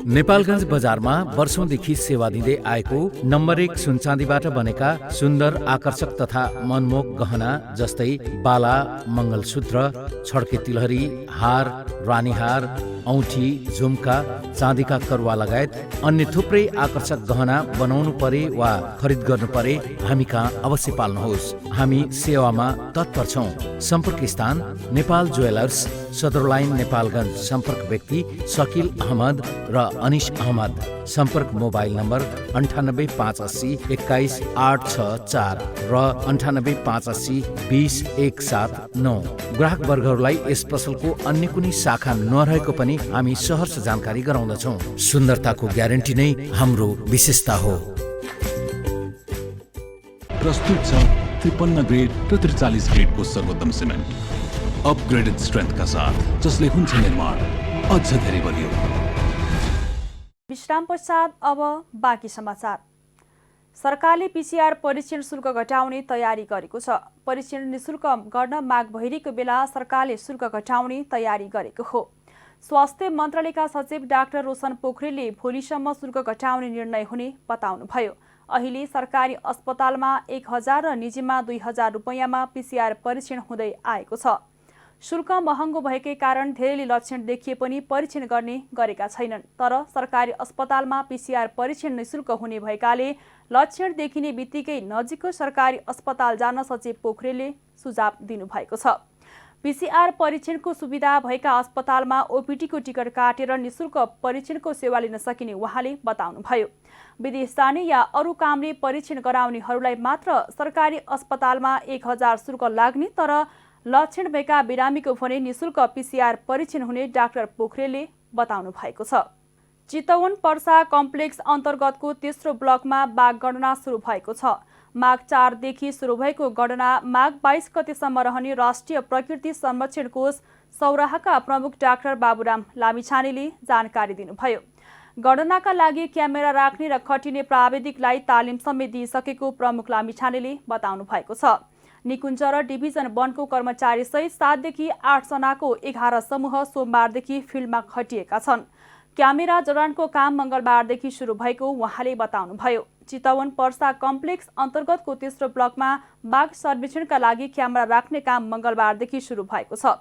नेपालगञ्ज बजारमा वर्षौंदेखि सेवा दिँदै आएको नम्बर 1 सुनचाँदीबाट बनेका सुन्दर, आकर्षक तथा मनमोहक गहना जस्तै बाला, मङ्गलसूत्र, छड्के तिलहरी, हार, रानीहार, औँठी, झुम्का, चाँदीका करुवा लगायत अन्य थुप्रै आकर्षक गहना बनाउनु परे वा खरिद गर्नु परे हामी कहाँ अवश्य पाल्नुहोस्। हामी सेवामा तत्पर छौँ। सम्पर्क स्थान नेपाल ज्वेलर्स, सदर लाइन, नेपालगञ्ज। सम्पर्क व्यक्ति शकिल अहमद र अनिश अहमद। सम्पर्क मोबाइल नम्बर 9858 21 864 र 9858 20 179। ग्राहक वर्गहरूलाई यस पसलको अन्य कुनै शाखा नरहेको पनि हामी सहर्ष जानकारी गराउँदछौँ। सुन्दरताको ग्यारेन्टी नै हाम्रो विशेषता हो। प्रस्तुत छ 53 ग्रेड र 43 ग्रेडको सर्वोत्तम सिमेन्ट, अपग्रेडेड स्ट्रेन्थका साथ, जसले हुन्छ निर्माण अझ धेरै बलियो। विश्राम पश्चात अब बाँकी समाचार। सरकारले पीसीआर परीक्षण शुल्क घटाउने तयारी गरेको छ। परीक्षण निशुल्क गर्न माग भइरहेको बेला सरकारले शुल्क घटाउने तयारी गरेको हो। स्वास्थ्य मन्त्रालयका सचिव डाक्टर रोशन पोखरेलले भोलिसम्म शुल्क घटाउने निर्णय हुने बताउनुभयो। अहिले सरकारी अस्पतालमा 1000 र निजीमा 2000 रुपैयाँमा पीसीआर परीक्षण हुँदै आएको छ। शुल्क महँगो भएकै कारण धेरैले लक्षण देखिए पनि परीक्षण गर्ने गरेका छैनन्। तर सरकारी अस्पतालमा पीसीआर परीक्षण निशुल्क हुने भएकाले लक्षण देखिने बित्तिकै नजिकको सरकारी अस्पताल जान सचिव पोखरेलले सुझाव दिनुभएको छ। पीसीआर परीक्षणको सुविधा भएका अस्पतालमा ओपीडीको टिकट काटेर निशुल्क परीक्षणको सेवा लिन सकिने उहाँले बताउनुभयो। विदेश जाने या अरू कामले परीक्षण गराउनेहरूलाई मात्र सरकारी अस्पतालमा 1000 शुल्क लाग्ने, तर लक्षण भएका बिरामीको भने निशुल्क पीसीआर परीक्षण हुने डाक्टर पोखरेलले बताउनु भएको छ। चितवन पर्सा कम्प्लेक्स अन्तर्गतको तेस्रो ब्लकमा बाघ गणना सुरु भएको छ। माघ 4 देखि सुरु भएको गणना माघ 22 गतेसम्म रहने राष्ट्रिय प्रकृति संरक्षण कोष सौराहाका प्रमुख डाक्टर बाबुराम लामिछानेले जानकारी दिनुभयो। गणनाका लागि क्यामेरा राख्ने र खटिने प्राविधिकलाई तालिम समेत दिइसकेको प्रमुख लामिछानेले बताउनु भएको छ। निकुञ्ज र डिभिजन 1 को कर्मचारी सहित 7 देखि 8 जनाको 11 समूह सोमबारदेखि फिल्डमा खटिएका छन्। क्यामेरा जडानको काम मङ्गलबारदेखि सुरु भएको उहाँले बताउनुभयो। चितवन पर्सा कम्प्लेक्स अन्तर्गतको तेस्रो ब्लकमा बाघ सर्वेक्षणका लागि क्यामेरा राख्ने काम मङ्गलबारदेखि सुरु भएको छ।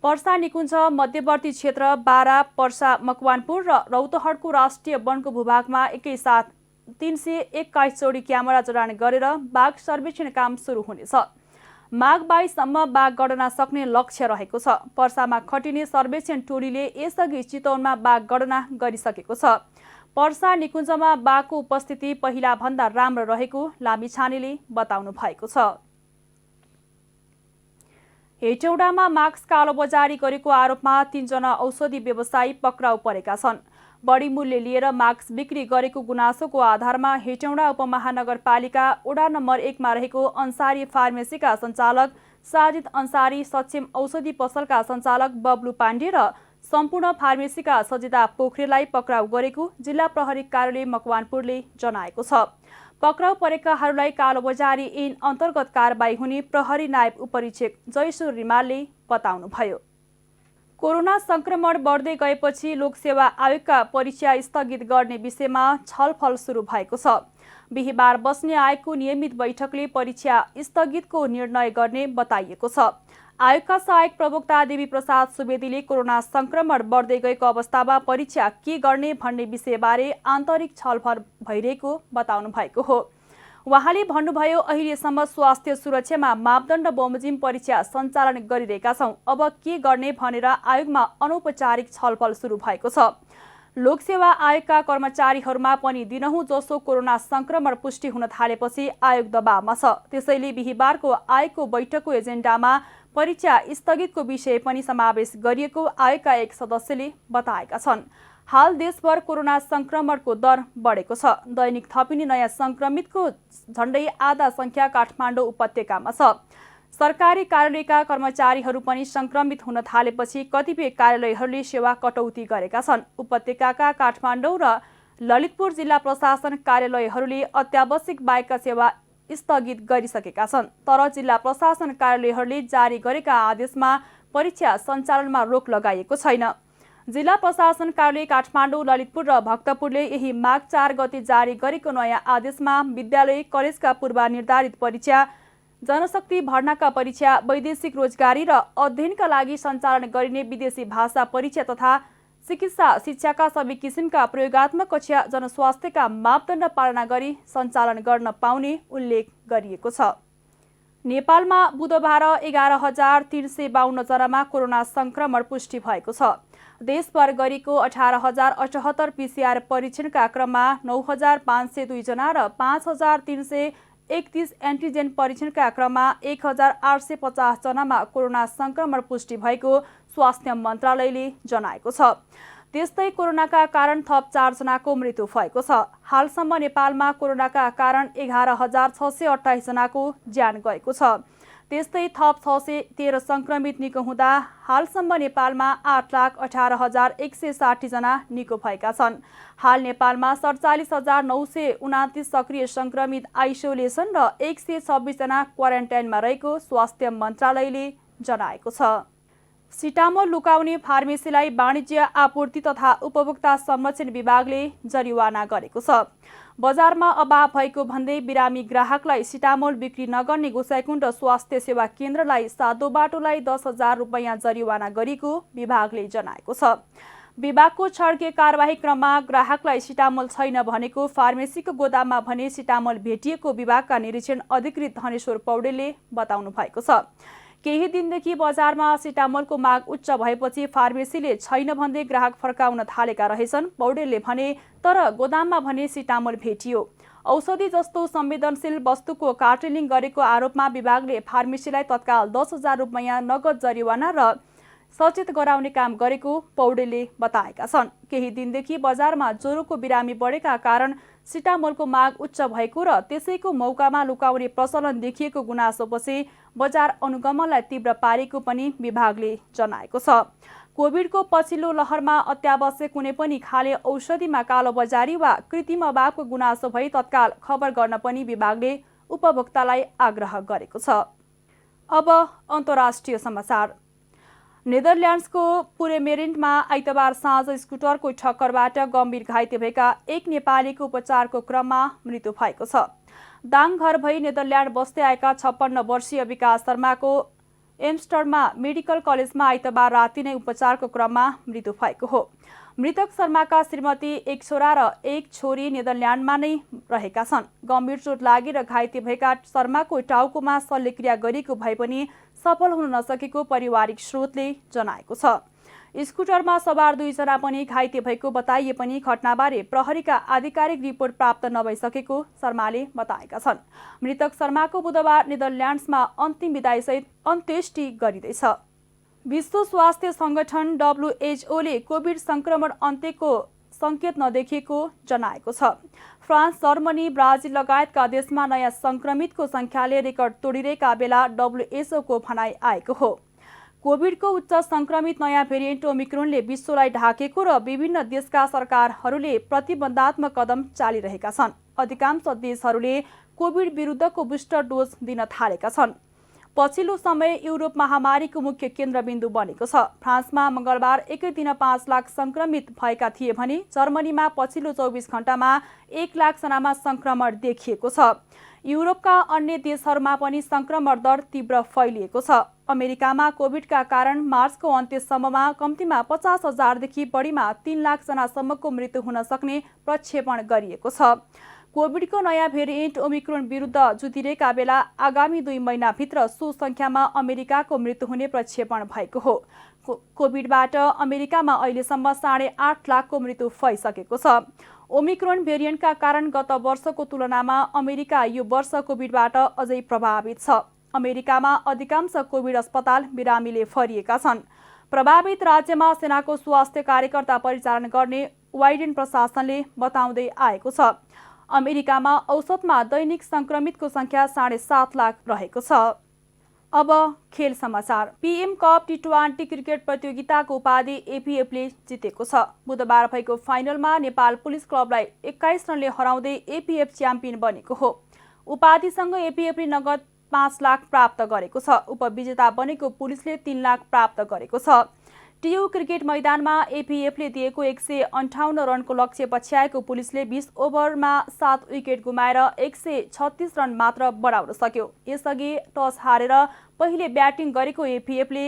पर्सा निकुञ्ज मध्यवर्ती क्षेत्र, बारा, पर्सा, मकवानपुर र रौतहटको राष्ट्रिय वनको भूभागमा एकैसाथ 321 जोडी क्यामेरा जडान गरेर बाघ सर्वेक्षण काम सुरु हुनेछ। माघ 22 सम्म बाघ गणना सक्ने लक्ष्य रहेको छ। पर्सामा खटिने सर्वेक्षण टोलीले यसअघि चितवनमा बाघ गणना गरिसकेको छ। पर्सा निकुञ्जमा बाघको उपस्थिति पहिला भन्दा राम्रो रहेको लामिछानेले बताउनु भएको छ। हेटौडामा मास्क कालोबजारी गरेको आरोपमा 3 जना औषधि व्यवसायी पक्राउ परेका छन्। बढी मूल्य लिएर मास्क बिक्री गरेको गुनासोको आधारमा हेटौडा उपमहानगरपालिका वडा नम्बर 1 मा रहेको अन्सारी फार्मेसीका सञ्चालक साजिद अन्सारी, सक्षम औषधि पसलका सञ्चालक बब्लु पाण्डे र सम्पूर्ण फार्मेसीका सजिता पोखरेललाई पक्राउ गरेको जिल्ला प्रहरी कार्यालय मकवानपुरले जनाएको छ। पक्राउ परेकाहरूलाई कालोबजारी ऐन अन्तर्गत कारबाही हुने प्रहरी नायब उपरीक्षक जयश्वर रिमालले बताउनुभयो। कोरोना संक्रमण बढ्दै गएपछि लोकसेवा आयोगका परीक्षा स्थगित गर्ने विषयमा छलफल सुरु भएको छ। बिहीबार बस्ने आयोगको नियमित बैठकले परीक्षा स्थगितको निर्णय गर्ने बताइएको छ। आयोगका सहायक प्रवक्ता देवी प्रसाद सुवेदीले कोरोना संक्रमण बढ्दै गएको अवस्थामा परीक्षा के गर्ने भन्ने विषयबारे आन्तरिक छलफल भइरहेको बताउनु भएको हो। उहाँले भन्नुभयो, अहिलेसम्म स्वास्थ्य सुरक्षामा मापदण्ड बमोजिम परीक्षा सञ्चालन गरिरहेका छौँ। अब के गर्ने भनेर आयोगमा अनौपचारिक छलफल सुरु भएको छ। लोकसेवा आयोगका कर्मचारीहरूमा पनि दिनहुँ जसो कोरोना संक्रमण पुष्टि हुन थालेपछि आयोग दबावमा छ। त्यसैले बिहीबारको आयोगको बैठकको एजेन्डामा परीक्षा स्थगितको विषय पनि समावेश गरिएको आयोगका एक सदस्यले बताएका छन्। हाल देशभर कोरोना संक्रमणको दर बढेको छ। दैनिक थपिने नयाँ संक्रमितको झण्डै आधा संख्या काठमाडौँ उपत्यकामा छ। सरकारी कार्यालयका कर्मचारीहरू पनि संक्रमित हुन थालेपछि कतिपय कार्यालयहरूले सेवा कटौती गरेका छन्। उपत्यकाका काठमाडौँ र ललितपुर जिल्ला प्रशासन कार्यालयहरूले अत्यावश्यक बाहेकका सेवा स्थगित गरिसकेका छन्। तर जिल्ला प्रशासन कार्यालयहरूले जारी गरेका आदेशमा परीक्षा सञ्चालनमा रोक लगाइएको छैन। जिल्ला प्रशासन कार्यालय काठमाडौँ, ललितपुर र भक्तपुरले यही माघ 4 गते जारी गरेको नयाँ आदेशमा विद्यालय कलेजका पूर्वनिर्धारित परीक्षा, जनशक्ति भर्नाका परीक्षा, वैदेशिक रोजगारी र अध्ययनका लागि सञ्चालन गरिने विदेशी भाषा परीक्षा तथा चिकित्सा शिक्षाका सबै किसिमका प्रयोगात्मक कक्षा जनस्वास्थ्यका मापदण्ड पालना गरी सञ्चालन गर्न पाउने उल्लेख गरिएको छ। नेपालमा बुधबार 11,352 जनामा कोरोना संक्रमण पुष्टि भएको छ। देशभर गरेको 18,078 पीसीआर परीक्षणका क्रममा 9,502 जना र 5,331 एन्टिजेन परीक्षणका क्रममा 1,850 जनामा कोरोना संक्रमण पुष्टि भएको स्वास्थ्य मन्त्रालयले जनाएको छ। त्यस्तै कोरोनाका कारण थप 4 जनाको मृत्यु भएको छ। हालसम्म नेपालमा कोरोनाका कारण 11,628 जनाको ज्यान गएको छ। त्यस्तै थप 613 संक्रमित निको हुँदा हालसम्म नेपालमा 8,18,160 जना निको भएका छन्। हाल नेपालमा 47,929 सक्रिय संक्रमित आइसोलेसन र 126 जना क्वारेन्टाइनमा रहेको स्वास्थ्य मन्त्रालयले जनाएको छ। सिटामोल लुकाउने फार्मेसीलाई वाणिज्य आपूर्ति तथा उपभोक्ता संरक्षण विभागले जरिवाना गरेको छ। बजारमा अभाव भएको भन्दै बिरामी ग्राहकलाई सिटामोल बिक्री नगर्ने गोसाइकुण्ड स्वास्थ्य सेवा केन्द्रलाई सादो बाटोलाई 10,000 रुपैयाँ जरिवाना गरेको विभागले जनाएको छ। विभागको छड्के कारबाही क्रममा ग्राहकलाई सिटामोल छैन भनेको फार्मेसीको गोदाममा भने सिटामोल भेटिएको विभागका निरीक्षण अधिकृत धनेश्वर पौडेलले बताउनु भएको छ। केही दिनदेखि बजारमा सिटामोलको माग उच्च भएपछि फार्मेसीले छैन भन्दै ग्राहक फर्काउन थालेका रहेछन्। पौडेलले भने तर गोदाममा भने सिटामोल भेटियो। औषधि जस्तो संवेदनशील वस्तुको कार्टेलिङ गरेको आरोपमा विभागले फार्मेसीलाई तत्काल 10,000 रुपैयाँ नगद जरिवाना र सचेत गराउने काम गरेको पौडेलले बताएका छन्। केही दिनदेखि बजारमा ज्वरोको बिरामी बढेका कारण सिटामोलको माग उच्च भएको र त्यसैको मौकामा लुकाउने प्रचलन देखिएको गुनासोपछि बजार अनुगमनलाई तीव्र पारेको पनि विभागले जनाएको छ। कोभिडको पछिल्लो लहरमा अत्यावश्यक कुनै पनि खाले औषधिमा कालोबजारी वा कृत्रिम अभावको गुनासो भई तत्काल खबर गर्न पनि विभागले उपभोक्तालाई आग्रह गरेको छ। अब अन्तर्राष्ट्रिय समाचार। नेदरल्यान्ड्सको पुरेमेरिन्टमा आइतबार साँझ स्कुटरको ठक्करबाट गम्भीर घाइते भएका एक नेपालीको उपचारको क्रममा मृत्यु भएको छ। दाङ घर भई नेदरल्यान्ड बस्दै आएका 56 वर्षीय विकास शर्माको एम्स्टर्डममा मेडिकल कलेजमा आइतबार राति नै उपचारको क्रममा मृत्यु भएको हो। मृतक शर्माका श्रीमती, एक छोरा र एक छोरी नेदरल्यान्डमा नै रहेका छन्। गम्भीर चोट लागेर घाइते भएका शर्माको टाउकोमा शल्यक्रिया गरिएको भए पनि सफल हुन नसकेको पारिवारिक स्रोतले जनाएको छ। स्कुटरमा सवार 2 जना पनि घाइते भएको बताइए पनि घटनाबारे प्रहरीका आधिकारिक रिपोर्ट प्राप्त नभइसकेको शर्माले बताएका छन्। मृतक शर्माको बुधबार नेदरल्यान्ड्समा अन्तिम विदाईसहित अन्त्येष्टि गरिँदैछ। विश्व स्वास्थ्य संगठन WHO ले कोभिड संक्रमण अन्त्यको संकेत नदेखिएको जनाएको छ। फ्रान्स, जर्मनी, ब्राजिल लगायतका देशमा नयाँ संक्रमितको संख्याले रेकर्ड तोडिरहेका बेला WHO को भनाइ आएको हो। कोभिडको उच्च सङ्क्रमित नयाँ भेरिएन्ट ओमिक्रोनले विश्वलाई ढाकेको र विभिन्न देशका सरकारहरूले प्रतिबन्धात्मक कदम चालिरहेका छन्। अधिकांश देशहरूले कोभिड विरुद्धको बुस्टर डोज दिन थालेका छन्। पछिल्लो समय युरोप महामारीको मुख्य केन्द्रबिन्दु बनेको छ। फ्रान्समा मङ्गलबार एकै दिन 5 लाख सङ्क्रमित भएका थिए भने जर्मनीमा पछिल्लो 24 घण्टामा 1 लाख जनामा सङ्क्रमण देखिएको छ। युरोपका अन्य देशहरूमा पनि सङ्क्रमण दर तीव्र फैलिएको छ। अमेरिकामा कोभिडका कारण मार्चको अन्त्यसम्ममा कम्तीमा 50,000 देखि बढीमा 3 लाख जनासम्मको मृत्यु हुन सक्ने प्रक्षेपण गरिएको छ। कोभिडको नयाँ भेरिएन्ट ओमिक्रोन विरुद्ध जुधिरहेका बेला आगामी 2 महिनाभित्र सो सङ्ख्यामा अमेरिकाको मृत्यु हुने प्रक्षेपण भएको हो। कोभिडबाट अमेरिकामा अहिलेसम्म 8.5 लाखको मृत्यु भइसकेको छ। ओमिक्रोन भेरिएन्टका कारण गत वर्षको तुलनामा अमेरिका यो वर्ष कोभिडबाट अझै प्रभावित छ। अमेरिकामा अधिकांश कोभिड अस्पताल बिरामीले भरिएका छन्। प्रभावित राज्यमा सेनाको स्वास्थ्य कार्यकर्ता परिचालन गर्ने बाइडेन प्रशासनले बताउँदै आएको छ। अमेरिकामा औसतमा दैनिक सङ्क्रमितको सङ्ख्या 7.5 लाख रहेको छ। अब खेल समाचार। पीएम कप टी20 क्रिकेट प्रतियोगिताको उपाधि एपीएफले जितेको छ। बुधबार भएको फाइनलमा नेपाल पुलिस क्लबलाई 21 रनले हराउँदै एपीएफ च्याम्पियन बनेको हो। उपाधिसँग एपीएफले नगद 5 लाख प्राप्त गरेको छ। उपविजेता बनेको पुलिसले 3 लाख प्राप्त गरेको छ। टियु क्रिकेट मैदानमा एपीएफले दिएको 158 रनको लक्ष्य पछ्याएको पुलिसले 20 ओभरमा 7 विकेट गुमाएर 136 रन मात्र बढाउन सक्यो। यसअघि टस हारेर पहिले ब्याटिङ गरेको एपीएफले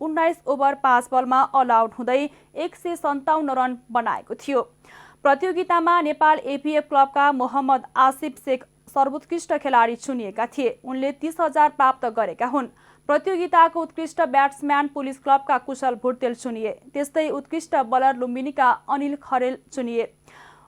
19 ओभर 5 बलमा अल आउट हुँदै 157 रन बनाएको थियो। प्रतियोगितामा नेपाल एपीएफ क्लबका मोहम्मद आसिफ शेख सर्वोत्कृष्ट खेलाडी चुनिएका थिए। उनले 30,000 प्राप्त गरेका हुन्। प्रतियोगिताको उत्कृष्ट ब्याट्सम्यान पुलिस क्लबका कुशल भुटेल चुनिए। त्यस्तै उत्कृष्ट बलर लुम्बिनीका अनिल खरेल चुनिए।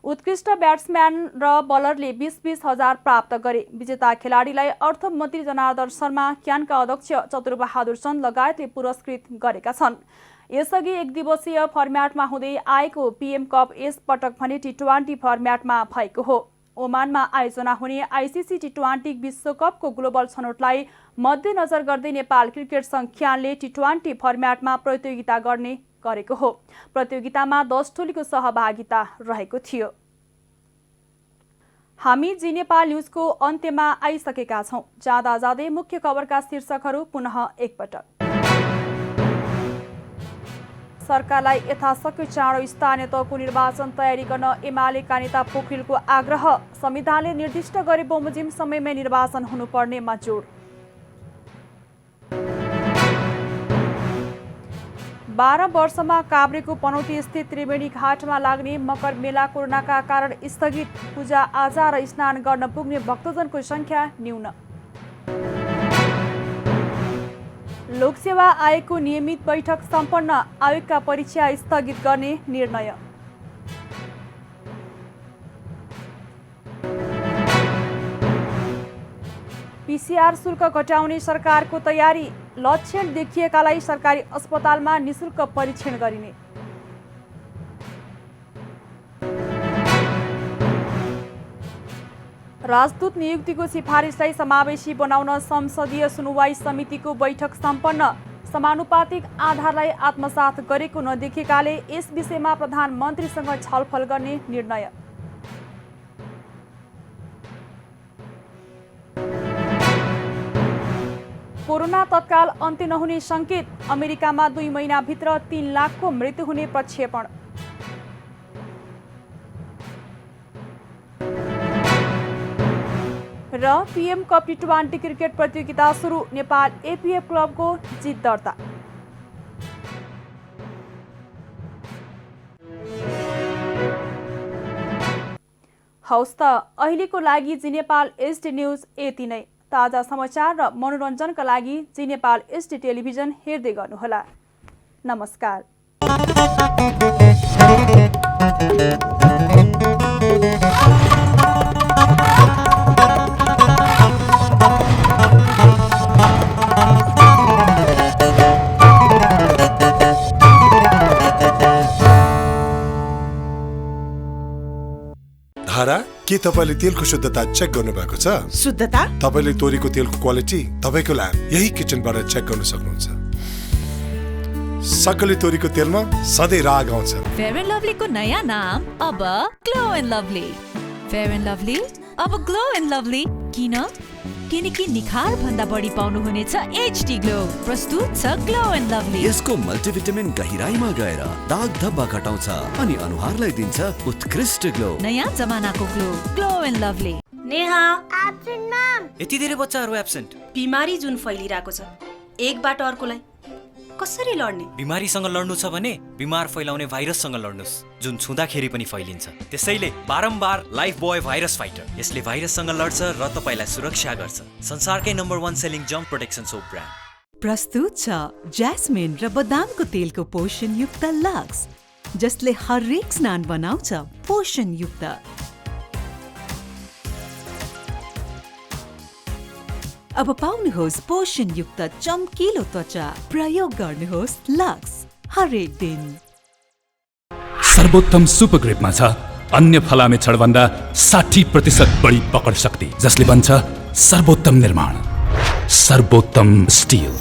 उत्कृष्ट ब्याट्सम्यान र बलरले 20-20 हजार प्राप्त गरे। विजेता खेलाडीलाई अर्थमन्त्री जनार्दन शर्मा, क्यानका अध्यक्ष चतुरबहादुर चन्द लगायतले पुरस्कृत गरेका छन्। यसअघि 1 दिवसीय फर्म्याटमा हुँदै आएको पीएम कप यस पटक भने टी20 फर्म्याटमा भएको हो। ओमानमा आयोजना हुने आइसिसी टी20 विश्वकपको ग्लोबल छनौटलाई मध्यनजर गर्दै नेपाल क्रिकेट सङ्घ क्यानले टी20 फर्म्याटमा प्रतियोगिता गर्ने गरेको हो। प्रतियोगितामा 10 टोलीको सहभागिता रहेको थियो। हामी जी नेपाल न्युजको अन्त्यमा आइसकेका छौँ। जाँदा जाँदै मुख्य खबरका शीर्षकहरू पुनः एकपटक। सरकारलाई यथाशक्य चाँडो स्थानीय तहको निर्वाचन तयारी गर्न एमालेका नेता पोखरेलको आग्रह। संविधानले निर्दिष्ट गरे बमोजिम समयमै निर्वाचन हुनुपर्नेमा जोड। 12 वर्षमा काभ्रेको पनौती स्थित त्रिवेणी घाटमा लाग्ने मकर मेला कोरोनाका कारण स्थगित। पूजा आजा र स्नान गर्न पुग्ने भक्तजनको संख्या न्यून। लोकसेवा आयोगको नियमित बैठक सम्पन्न। आयोगका परीक्षा स्थगित गर्ने निर्णय। पीसीआर शुल्क घटाउने सरकारको तयारी। लक्षण देखिएकालाई सरकारी अस्पतालमा निशुल्क परीक्षण गरिने। राजदूत नियुक्तिको सिफारिसलाई समावेशी बनाउन संसदीय सुनवाई समितिको बैठक सम्पन्न। समानुपातिक आधारलाई आत्मसात गरेको नदेखिएकाले यस विषयमा प्रधानमन्त्रीसँग छलफल गर्ने निर्णय। कोरोना तत्काल अन्त्य नहुने संकेत। अमेरिकामा 2 महिनाभित्र 3 लाखको मृत्यु हुने प्रक्षेपण। र पीएम कप टी20 क्रिकेट प्रतियोगिता सुरु। नेपाल एपीएफ क्लबको जित दर्ता। हौस् त अहिलेको लागि जी नेपाल एचडी न्युज यति नै। ताजा समाचार र मनोरञ्जनका लागि जी नेपाल एचडी टेलिभिजन हेर्दै गर्नुहोला। नमस्कार। धारा, के तपाईले तेलको शुद्धता चेक गर्नु भएको छ? शुद्धता? तपाईले तोरीको तेलको क्वालिटी तपाईको ल्याब यही किचनबाट चेक गर्न सक्नुहुन्छ। सकली तोरीको तेलमा सधैँ राग आउँछ। फेयर एन्ड लभलीको नयाँ नाम अब glow and lovely. Fair and lovely अब ग्लो एन्ड लभली। किनकि निखार भन्दा बढी पाउनुहुनेछ एचडी ग्लो। प्रस्तुत छ ग्लो एन्ड लभली। यसको मल्टिभिटामिन गहिराईमा गएर दाग धब्बा घटाउँछ अनि अनुहारलाई दिन्छ उत्कृष्ट ग्लो। नयाँ जमानाको glow, glow and lovely. Neha, absent ma'am. यति धेरै बच्चाहरू एब्सेन्ट। बिमारी जुन फैलिरहेको छ, एकबाट अर्कोलाई कसरी लड्ने? बिमारीसँग लड्नु छ भने बिमार फैलाउने भाइरससँग लड्नुस्, जुन छुँदाखेरि पनि फैलिन्छ। त्यसैले बारम्बार लाइफ बोय भाइरस फाइटर। यसले भाइरससँग लड्छ र तपाईलाई सुरक्षा गर्छ। संसारकै number 1 selling germ protection soap brand. प्रस्तुत छ ज्यास्मिन र बदामको तेलको पोषणयुक्त लक्स, जसले हरेक स्नान बनाउँछ पोषणयुक्त। अब पाउनुहोस् पोषणयुक्त चम्किलो त्वचा। प्रयोग गर्नुहोस् लक्स हरेक दिन। सर्वोत्तम सुपर ग्रिपमा छ अन्य फलामे छडभन्दा 60% बढी पकड शक्ति, जसले बन्छ सर्वोत्तम निर्माण, सर्वोत्तम स्टिल।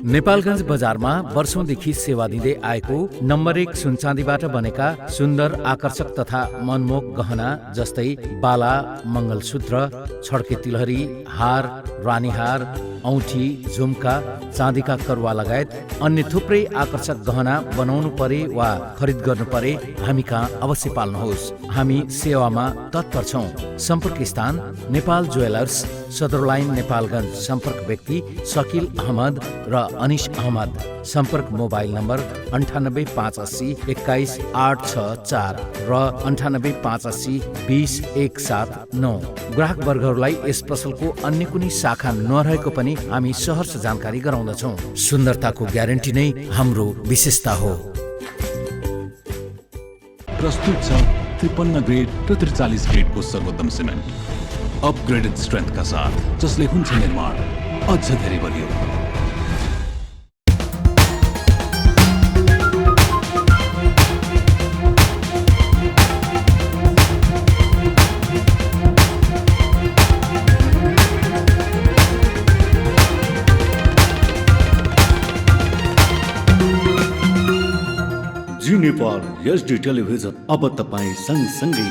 नेपालगञ्ज बजारमा वर्षौंदेखि सेवा दिँदै आएको नम्बर 1 सुनचाँदीबाट बनेका सुन्दर, आकर्षक तथा मनमोहक गहना जस्तै बाला, मङ्गलसूत्र, छड्के तिलहरी, हार, रानीहार, औँठी, झुम्का, चाँदीका करुवा लगायत अन्य थुप्रै आकर्षक गहना बनाउनु परे वा खरिद गर्नु परे हामी कहाँ अवश्य पाल्नुहोस्। हामी सेवामा तत्पर छौँ। सम्पर्क स्थान नेपाल ज्वेलर्स, सदर लाइन, नेपालगञ्ज। सम्पर्क व्यक्ति शकील अहमद र अनिश अहमद। सम्पर्क मोबाइल नम्बर 9858 21 864 र 9858 20 179। ग्राहक वर्गहरूलाई यस पसलको अन्य कुनै शाखा नरहेको पनि हामी सहर्ष जानकारी गराउँदछौँ। सुन्दरताको ग्यारेन्टी नै हाम्रो विशेषता हो। प्रस्तुत छ 53 ग्रेड र 43 ग्रेडको सर्वोत्तम सिमेन्ट, अपग्रेडेड स्ट्रेन्थका साथ, जसले हुन्छ निर्माण अझ धेरै बलियो। जी नेपाल एचडी टेलिभिजन अब तपाईँ सँगसँगै